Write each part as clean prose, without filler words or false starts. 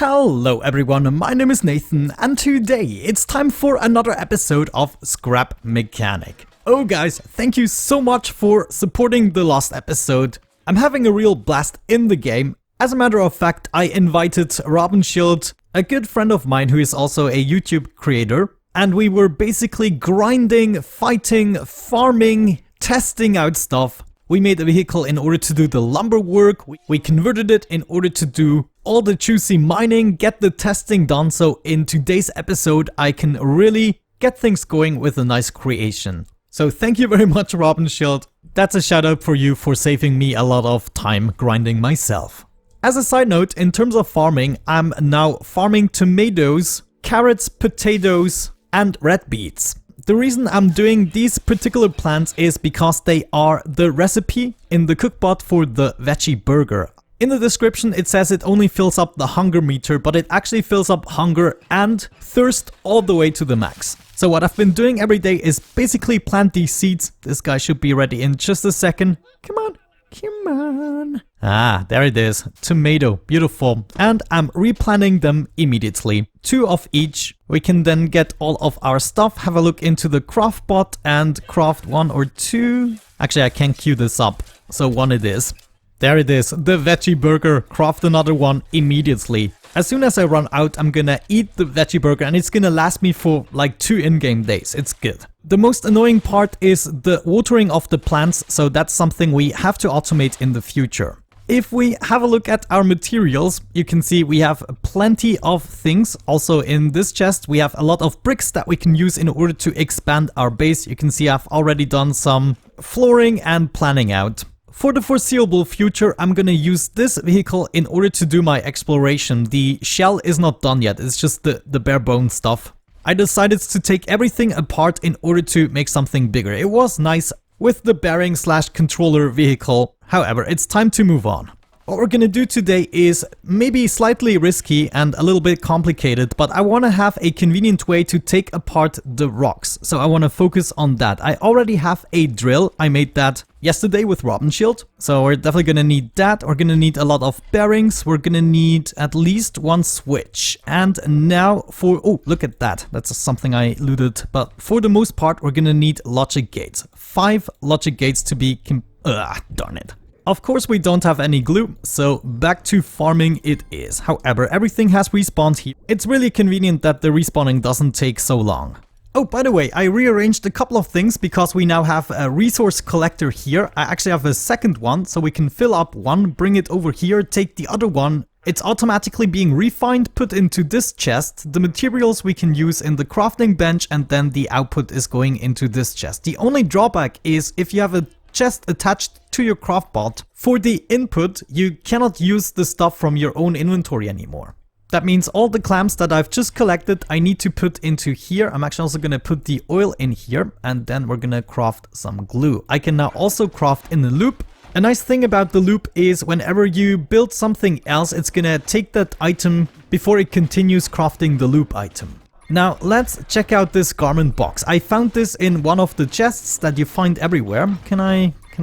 Hello everyone, my name is Nathan, and today it's time for another episode of Scrap Mechanic. Oh guys, thank you so much for supporting the last episode. I'm having a real blast in the game. As a matter of fact, I invited Robin Schild, a good friend of mine who is also a YouTube creator, and we were basically grinding, fighting, farming, testing out stuff. We made a vehicle in order to do the lumber work, we converted it in order to do all the juicy mining, get the testing done, so in today's episode I can really get things going with a nice creation. So thank you very much, Robin Schild. That's a shout out for you for saving me a lot of time grinding myself. As a side note, in terms of farming, I'm now farming tomatoes, carrots, potatoes and red beets. The reason I'm doing these particular plants is because they are the recipe in the cookbot for the veggie burger. In the description it says it only fills up the hunger meter, but it actually fills up hunger and thirst all the way to the max. So what I've been doing every day is basically plant these seeds. This guy should be ready in just a second. Come on, come on. Ah, there it is. Tomato, beautiful. And I'm replanting them immediately. 2 of each. We can then get all of our stuff, have a look into the craft bot and craft 1 or 2. Actually, I can't queue this up, so 1 it is. There it is, the veggie burger. Craft another one immediately. As soon as I run out, I'm gonna eat the veggie burger and it's gonna last me for like 2 in-game days. It's good. The most annoying part is the watering of the plants, so that's something we have to automate in the future. If we have a look at our materials, you can see we have plenty of things. Also in this chest, we have a lot of bricks that we can use in order to expand our base. You can see I've already done some flooring and planning out. For the foreseeable future, I'm gonna use this vehicle in order to do my exploration. The shell is not done yet, it's just the bare bone stuff. I decided to take everything apart in order to make something bigger. It was nice with the bearing slash controller vehicle. However, it's time to move on. What we're gonna do today is maybe slightly risky and a little bit complicated, but I want to have a convenient way to take apart the rocks. So I want to focus on that. I already have a drill. I made that yesterday with Robin Schild. So we're definitely gonna need that. We're gonna need a lot of bearings. We're gonna need at least 1 switch. And now for... oh, look at that. That's something I looted. But for the most part, we're gonna need logic gates. 5 logic gates to be... darn it. Of course we don't have any glue, so back to farming it is. However, everything has respawned here. It's really convenient that the respawning doesn't take so long. Oh, by the way, I rearranged a couple of things because we now have a resource collector here. I actually have a second one, so we can fill up one, bring it over here, take the other one. It's automatically being refined, put into this chest. The materials we can use in the crafting bench, and then the output is going into this chest. The only drawback is if you have a chest attached to your craft bot, for the input you cannot use the stuff from your own inventory anymore. That means all the clams that I've just collected I need to put into here. I'm actually also gonna put the oil in here, and then we're gonna craft some glue. I can now also craft in the loop. A nice thing about the loop is whenever you build something else, it's gonna take that item before it continues crafting the loop item. Now let's check out this garment box. I found this in one of the chests that you find everywhere. Can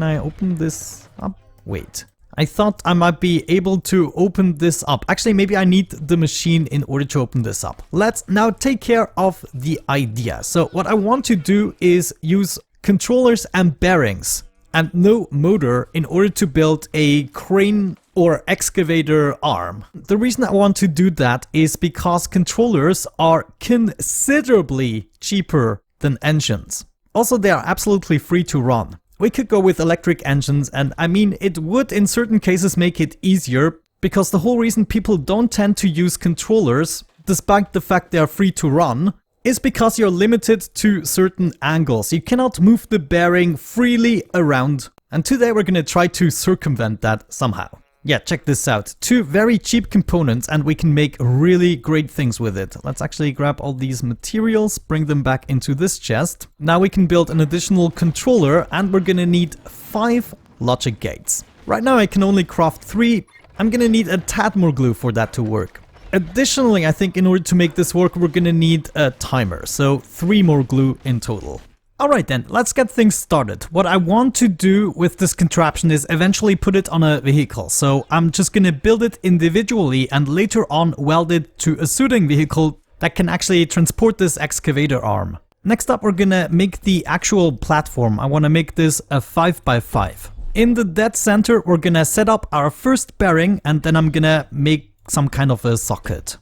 I open this up? Wait. I thought I might be able to open this up. Actually, maybe I need the machine in order to open this up. Let's now take care of the idea. So what I want to do is use controllers and bearings and no motor in order to build a crane or excavator arm. The reason I want to do that is because controllers are considerably cheaper than engines. Also, they are absolutely free to run. We could go with electric engines, and I mean, it would in certain cases make it easier, because the whole reason people don't tend to use controllers, despite the fact they are free to run, is because you're limited to certain angles. You cannot move the bearing freely around. And today we're gonna try to circumvent that somehow. Yeah, check this out. 2 very cheap components and we can make really great things with it. Let's actually grab all these materials, bring them back into this chest. Now we can build an additional controller and we're gonna need 5 logic gates. Right now I can only craft 3. I'm gonna need a tad more glue for that to work. Additionally, I think in order to make this work, we're gonna need a timer. So 3 more glue in total. Alright then, let's get things started. What I want to do with this contraption is eventually put it on a vehicle. So I'm just gonna build it individually and later on weld it to a suiting vehicle that can actually transport this excavator arm. Next up, we're gonna make the actual platform. I wanna make this a 5x5. In the dead center, we're gonna set up our first bearing and then I'm gonna make some kind of a socket.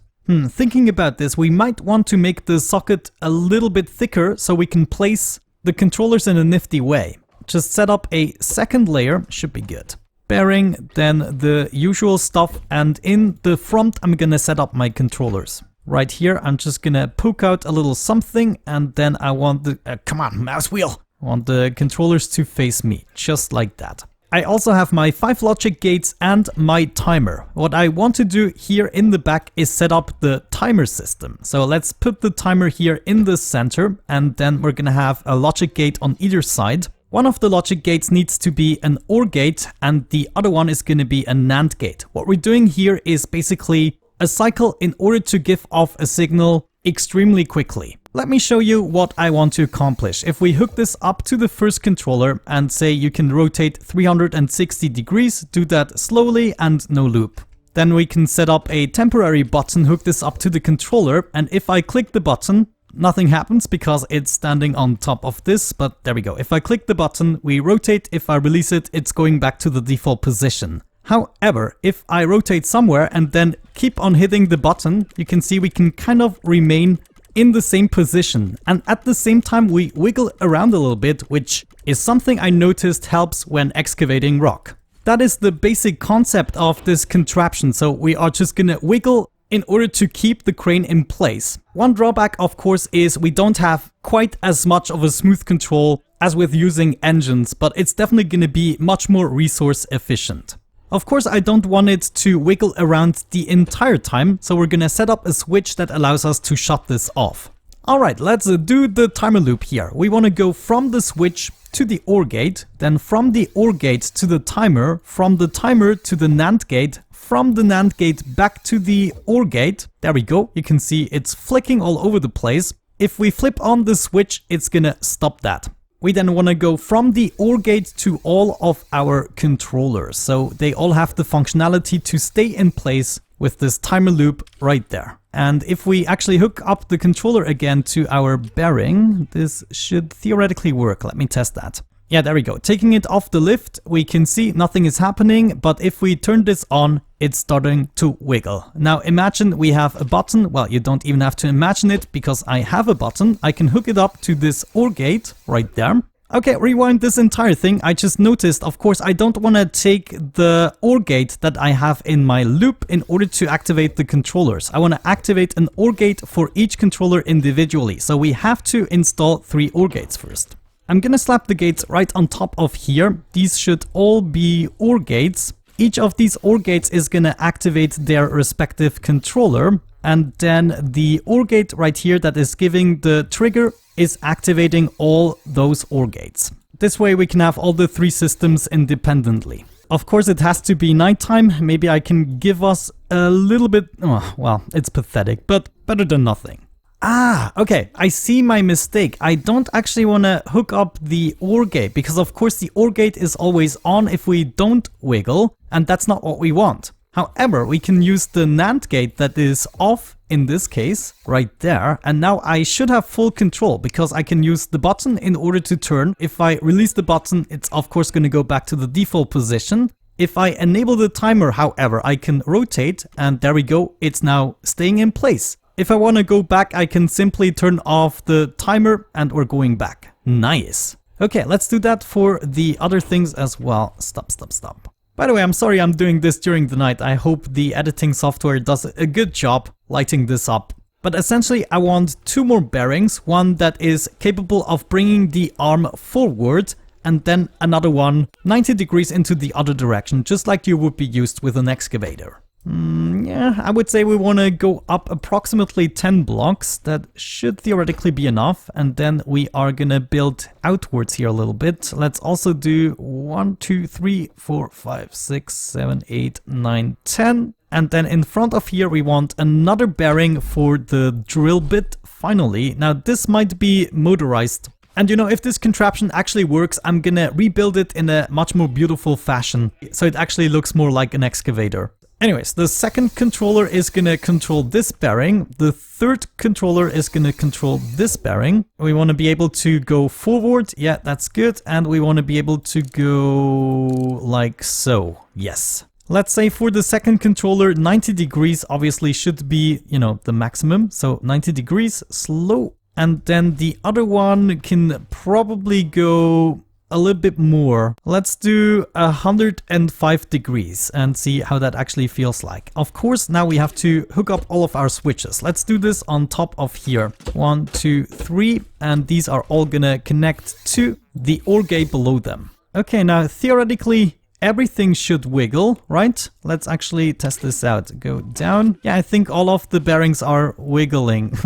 Thinking about this, we might want to make the socket a little bit thicker so we can place the controllers in a nifty way. Just set up a second layer, should be good. Bearing, then the usual stuff, and in the front I'm gonna set up my controllers. Right here I'm just gonna poke out a little something and then I want the, come on mouse wheel, I want the controllers to face me, just like that. I also have my 5 logic gates and my timer. What I want to do here in the back is set up the timer system. So let's put the timer here in the center and then we're gonna have a logic gate on either side. One of the logic gates needs to be an OR gate and the other one is gonna be a NAND gate. What we're doing here is basically a cycle in order to give off a signal extremely quickly. Let me show you what I want to accomplish. If we hook this up to the first controller and say you can rotate 360 degrees, do that slowly and no loop. Then we can set up a temporary button, hook this up to the controller, and if I click the button, nothing happens because it's standing on top of this, but there we go. If I click the button, we rotate. If I release it, it's going back to the default position. However, if I rotate somewhere and then keep on hitting the button, you can see we can kind of remain in the same position. And at the same time, we wiggle around a little bit, which is something I noticed helps when excavating rock. That is the basic concept of this contraption. So we are just gonna wiggle in order to keep the crane in place. One drawback, of course, is we don't have quite as much of a smooth control as with using engines, but it's definitely gonna be much more resource efficient. Of course, I don't want it to wiggle around the entire time, so we're gonna set up a switch that allows us to shut this off. Alright, let's do the timer loop here. We want to go from the switch to the OR gate, then from the OR gate to the timer, from the timer to the NAND gate, from the NAND gate back to the OR gate. There we go, you can see it's flicking all over the place. If we flip on the switch, it's gonna stop that. We then want to go from the OR gate to all of our controllers, so they all have the functionality to stay in place with this timer loop right there. And if we actually hook up the controller again to our bearing, this should theoretically work. Let me test that. Yeah, there we go. Taking it off the lift, we can see nothing is happening, but if we turn this on, it's starting to wiggle. Now imagine we have a button. Well, you don't even have to imagine it because I have a button. I can hook it up to this OR gate right there. Okay, rewind this entire thing. I just noticed, of course, I don't want to take the OR gate that I have in my loop in order to activate the controllers. I want to activate an OR gate for each controller individually. So we have to install 3 OR gates first. I'm gonna slap the gates right on top of here. These should all be OR gates. Each of these OR gates is gonna activate their respective controller, and then the OR gate right here that is giving the trigger is activating all those OR gates. This way we can have all the 3 systems independently. Of course it has to be nighttime. Maybe I can give us a little bit, oh, well, it's pathetic, but better than nothing. Ah, okay, I see my mistake. I don't actually want to hook up the OR gate because of course the OR gate is always on if we don't wiggle, and that's not what we want. However, we can use the NAND gate that is off in this case right there, and now I should have full control because I can use the button in order to turn. If I release the button, it's of course going to go back to the default position. If I enable the timer, however, I can rotate, and there we go, it's now staying in place. If I want to go back, I can simply turn off the timer and we're going back. Nice. Okay, let's do that for the other things as well. Stop. By the way, I'm sorry I'm doing this during the night. I hope the editing software does a good job lighting this up. But essentially, I want 2 more bearings. One that is capable of bringing the arm forward, and then another one 90 degrees into the other direction, just like you would be used with an excavator. Yeah, I would say we want to go up approximately 10 blocks. That should theoretically be enough. And then we are going to build outwards here a little bit. Let's also do 1, 2, 3, 4, 5, 6, 7, 8, 9, 10. And then in front of here, we want another bearing for the drill bit finally. Now this might be motorized And you know, if this contraption actually works, I'm gonna rebuild it in a much more beautiful fashion, so it actually looks more like an excavator. Anyways, the second controller is gonna control this bearing. The third controller is gonna control this bearing. We want to be able to go forward. Yeah, that's good. And we want to be able to go like so. Yes. Let's say for the second controller, 90 degrees obviously should be, you know, the maximum. So 90 degrees, slow. And then the other one can probably go a little bit more. Let's do 105 degrees and see how that actually feels like. Of course, now we have to hook up all of our switches. Let's do this on top of here. 1, 2, 3, and these are all gonna connect to the OR gate below them. Okay, now theoretically, everything should wiggle, right? Let's actually test this out. Go down. Yeah, I think all of the bearings are wiggling.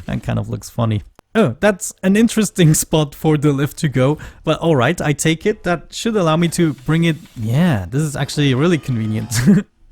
That kind of looks funny. Oh, that's an interesting spot for the lift to go, but alright, I take it. That should allow me to bring it. Yeah, this is actually really convenient.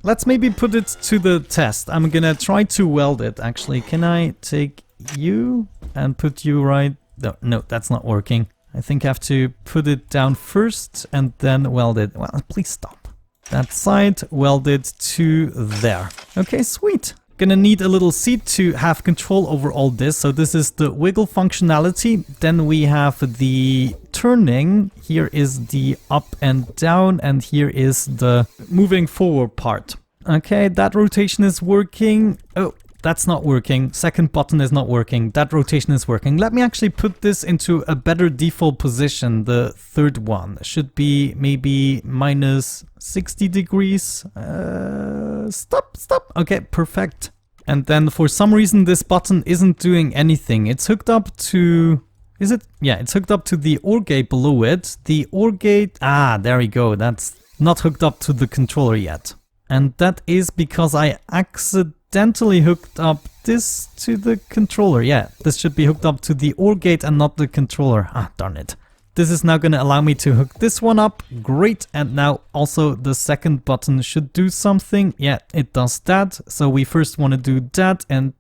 Let's maybe put it to the test. I'm gonna try to weld it, actually. Can I take you and put you right? No, that's not working. I think I have to put it down first and then weld it. Well, please stop. That side, weld it to there. Okay, sweet. Gonna need a little seat to have control over all this. So this is the wiggle functionality. Then we have the turning. Here is the up and down, and here is the moving forward part. Okay, that rotation is working. Oh, that's not working. Second button is not working. That rotation is working. Let me actually put this into a better default position. The third one should be maybe minus 60 degrees. Stop. Okay, perfect. And then for some reason this button isn't doing anything. It's hooked up to... Is it? Yeah, it's hooked up to the OR gate below it. The OR gate... Ah, there we go. That's not hooked up to the controller yet. And that is because I accidentally hooked up this to the controller. Yeah, this should be hooked up to the OR gate and not the controller. Ah, darn it. This is now going to allow me to hook this one up. Great. And now also the second button should do something. Yeah, it does that. So we first want to do that, and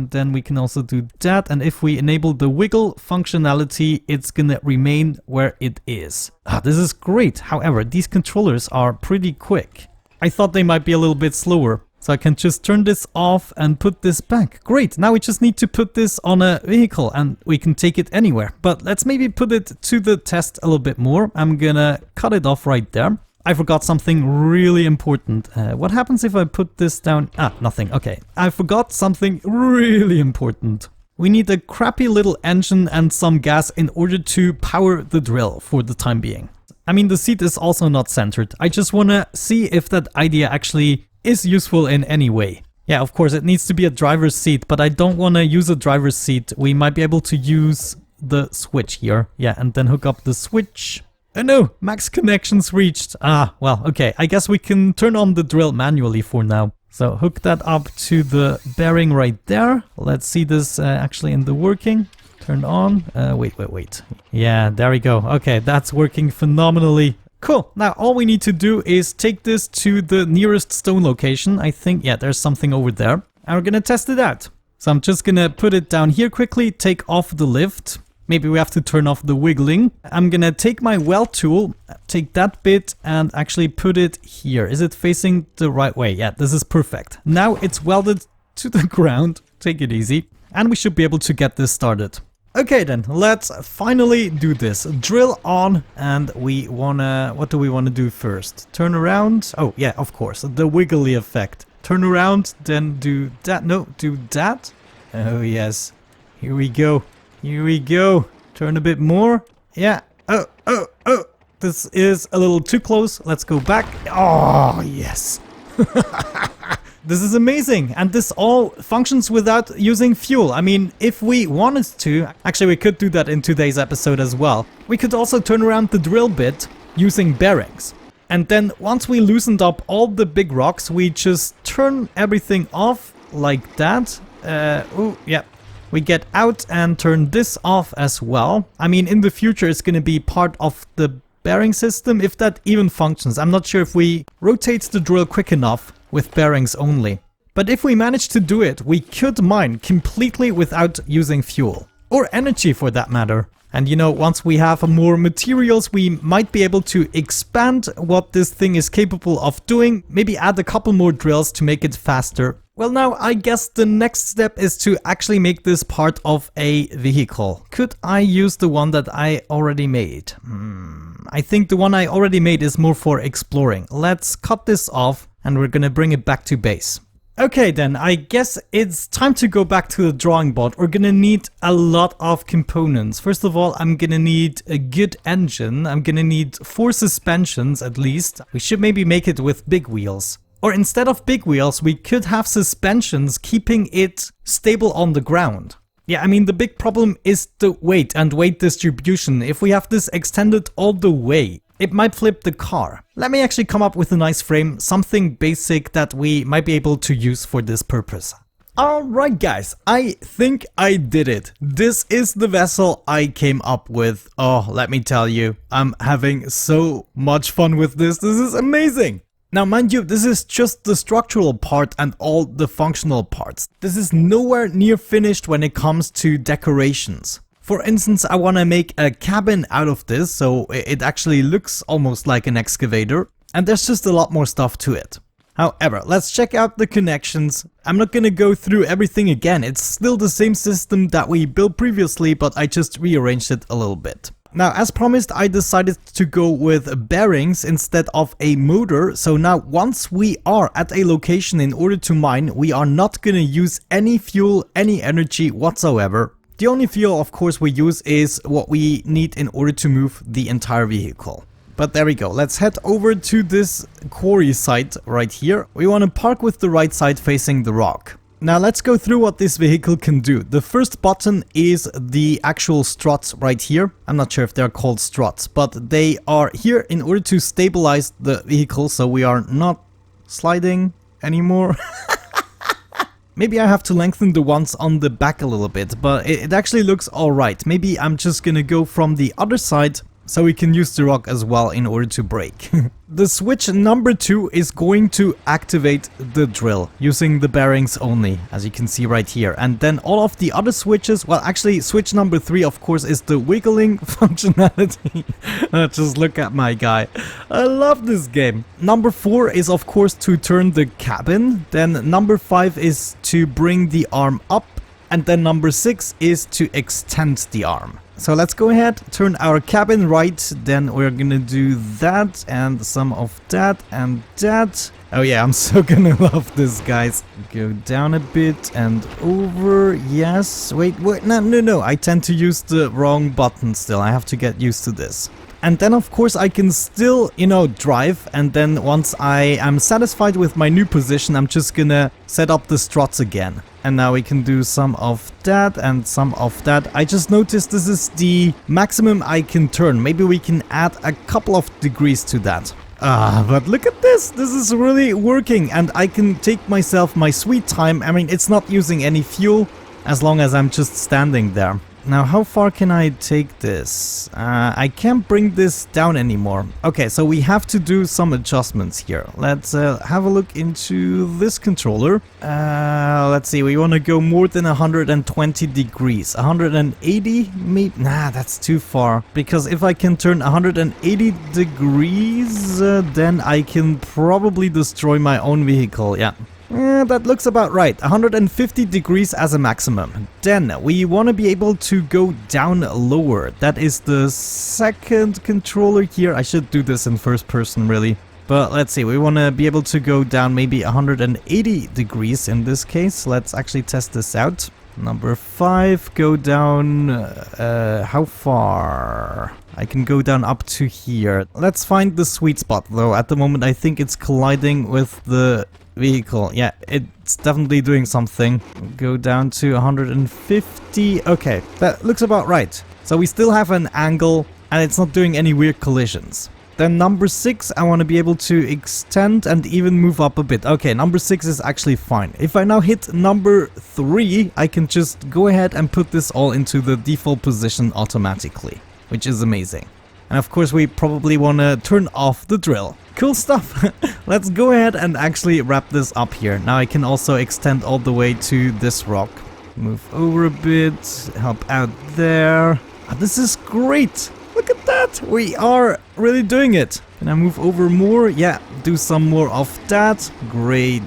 then we can also do that. And if we enable the wiggle functionality, it's going to remain where it is. Ah, this is great. However, these controllers are pretty quick. I thought they might be a little bit slower. So I can just turn this off and put this back. Great, now we just need to put this on a vehicle and we can take it anywhere. But let's maybe put it to the test a little bit more. I'm gonna cut it off right there. I forgot something really important. What happens if I put this down? Ah, nothing, okay. I forgot something really important. We need a crappy little engine and some gas in order to power the drill for the time being. I mean, the seat is also not centered. I just wanna see if that idea actually is useful in any way. Yeah, of course it needs to be a driver's seat, but I don't want to use a driver's seat. We might be able to use the switch here. Yeah, and then hook up the switch. Oh no, max connections reached. Ah, well, okay. I guess we can turn on the drill manually for now. So hook that up to the bearing right there. Let's see this actually in the working. Turn on. Wait. Yeah, there we go. Okay, that's working phenomenally. Cool. Now all we need to do is take this to the nearest stone location. I think, yeah, there's something over there. And we're gonna test it out. So I'm just gonna put it down here quickly, take off the lift. Maybe we have to turn off the wiggling. I'm gonna take my weld tool, take that bit and actually put it here. Is it facing the right way? Yeah, this is perfect. Now it's welded to the ground. Take it easy. And we should be able to get this started. Okay then, let's finally do this. Drill on, and we wanna... What do we wanna do first? Turn around? Oh yeah, of course, the wiggly effect. Turn around, then do that. No, do that. Oh yes. Here we go. Here we go. Turn a bit more. Yeah. Oh. This is a little too close. Let's go back. Oh, yes. This is amazing, and this all functions without using fuel. I mean, if we wanted to, actually we could do that in today's episode as well. We could also turn around the drill bit using bearings. And then once we loosened up all the big rocks, we just turn everything off like that. Oh, yeah. We get out and turn this off as well. I mean, in the future it's going to be part of the bearing system, if that even functions. I'm not sure if we rotate the drill quick enough with bearings only. But if we manage to do it, we could mine completely without using fuel. Or energy for that matter. And you know, once we have more materials, we might be able to expand what this thing is capable of doing, maybe add a couple more drills to make it faster. Well, now I guess the next step is to actually make this part of a vehicle. Could I use the one that I already made? I think the one I already made is more for exploring. Let's cut this off and we're gonna bring it back to base. Okay then, I guess it's time to go back to the drawing board. We're gonna need a lot of components. First of all, I'm gonna need a good engine. I'm gonna need 4 suspensions at least. We should maybe make it with big wheels. Or instead of big wheels, we could have suspensions keeping it stable on the ground. Yeah, I mean, the big problem is the weight and weight distribution. If we have this extended all the way, it might flip the car. Let me actually come up with a nice frame, something basic that we might be able to use for this purpose. Alright guys, I think I did it. This is the vessel I came up with. Oh, let me tell you, I'm having so much fun with this. This is amazing. Now mind you, this is just the structural part and all the functional parts. This is nowhere near finished when it comes to decorations. For instance, I want to make a cabin out of this, so it actually looks almost like an excavator, and there's just a lot more stuff to it. However, let's check out the connections. I'm not gonna go through everything again, it's still the same system that we built previously, but I just rearranged it a little bit. Now, as promised, I decided to go with bearings instead of a motor, so now once we are at a location in order to mine, we are not gonna use any fuel, any energy whatsoever. The only fuel, of course, we use is what we need in order to move the entire vehicle. But there we go. Let's head over to this quarry site right here. We want to park with the right side facing the rock. Now let's go through what this vehicle can do. The first button is the actual struts right here. I'm not sure if they're called struts, but they are here in order to stabilize the vehicle so we are not sliding anymore. Maybe I have to lengthen the ones on the back a little bit, but it actually looks alright. Maybe I'm just gonna go from the other side so we can use the rock as well in order to brake. The switch number 2 is going to activate the drill using the bearings only, as you can see right here. And then all of the other switches, well actually switch number 3 of course is the wiggling functionality. Just look at my guy. I love this game. Number 4 is of course to turn the cabin. Then number 5 is to bring the arm up. And then number 6 is to extend the arm. So let's go ahead, turn our cabin right, then we're gonna do that and some of that and that. Oh yeah, I'm so gonna love this, guys. Go down a bit and over, yes. Wait, no, I tend to use the wrong button still. I have to get used to this. And then of course I can still, you know, drive, and then once I am satisfied with my new position, I'm just gonna set up the struts again. And now we can do some of that and some of that. I just noticed this is the maximum I can turn. Maybe we can add a couple of degrees to that. But look at this. This is really working, and I can take myself my sweet time. I mean, it's not using any fuel as long as I'm just standing there. Now, how far can I take this? I can't bring this down anymore. Okay, so we have to do some adjustments here. Let's have a look into this controller. Let's see, we want to go more than 120 degrees. 180? Maybe? Nah, that's too far. Because if I can turn 180 degrees, then I can probably destroy my own vehicle. Yeah. That looks about right. 150 degrees as a maximum. Then we want to be able to go down lower. That is the second controller here. I should do this in first person really. But let's see, we want to be able to go down maybe 180 degrees in this case. Let's actually test this out. Number 5, go down, how far? I can go down up to here. Let's find the sweet spot though. At the moment I think it's colliding with the vehicle. Yeah, it's definitely doing something. Go down to 150. Okay, that looks about right. So we still have an angle and it's not doing any weird collisions. Then number 6, I want to be able to extend and even move up a bit. Okay, number 6 is actually fine. If I now hit number 3, I can just go ahead and put this all into the default position automatically, which is amazing. And of course we probably want to turn off the drill. Cool stuff. Let's go ahead and actually wrap this up here. Now I can also extend all the way to this rock. Move over a bit, help out there. This is great. Look at that. We are really doing it. Can I move over more? Yeah, do some more of that. Great.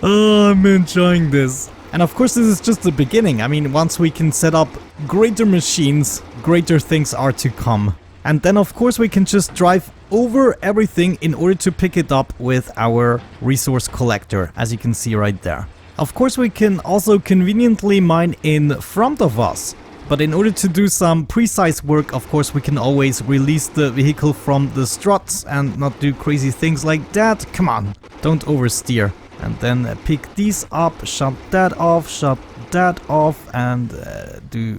Oh, I'm enjoying this. And of course, this is just the beginning. I mean, once we can set up greater machines, greater things are to come. And then, of course, we can just drive over everything in order to pick it up with our resource collector, as you can see right there. Of course, we can also conveniently mine in front of us. But in order to do some precise work, of course, we can always release the vehicle from the struts and not do crazy things like that. Come on, don't oversteer. And then pick these up, shut that off, and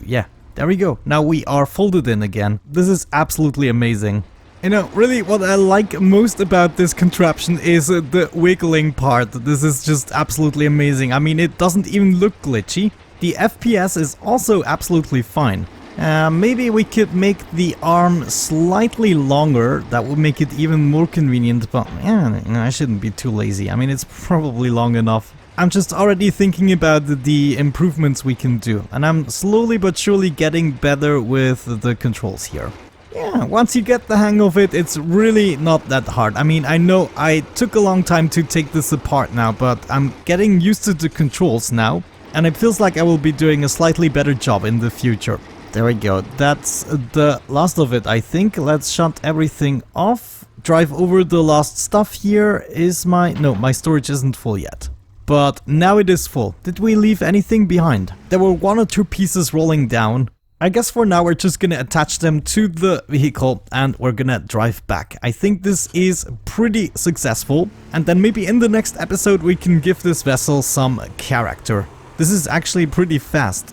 yeah, there we go. Now we are folded in again. This is absolutely amazing. You know, really what I like most about this contraption is the wiggling part. This is just absolutely amazing. I mean, it doesn't even look glitchy. The FPS is also absolutely fine. Maybe we could make the arm slightly longer. That would make it even more convenient, but I shouldn't be too lazy. I mean, it's probably long enough. I'm just already thinking about the improvements we can do, and I'm slowly but surely getting better with the controls here. Yeah, once you get the hang of it, it's really not that hard. I mean, I know I took a long time to take this apart now, but I'm getting used to the controls now, and it feels like I will be doing a slightly better job in the future. There we go, that's the last of it, I think. Let's shut everything off. Drive over the last stuff here. My storage isn't full yet. But now it is full. Did we leave anything behind? There were 1 or 2 pieces rolling down. I guess for now we're just gonna attach them to the vehicle and we're gonna drive back. I think this is pretty successful. And then maybe in the next episode we can give this vessel some character. This is actually pretty fast.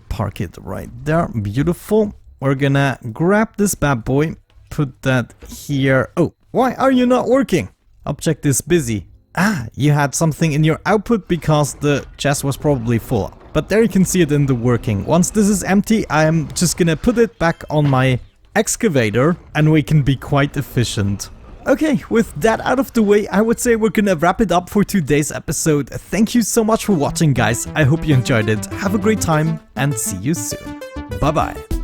Park it right there. Beautiful. We're gonna grab this bad boy, put that here. Oh, why are you not working? Object is busy. Ah, you had something in your output because the chest was probably full. But there you can see it in the working. Once this is empty, I'm just gonna put it back on my excavator and we can be quite efficient. Okay, with that out of the way, I would say we're gonna wrap it up for today's episode. Thank you so much for watching, guys. I hope you enjoyed it. Have a great time and see you soon. Bye bye.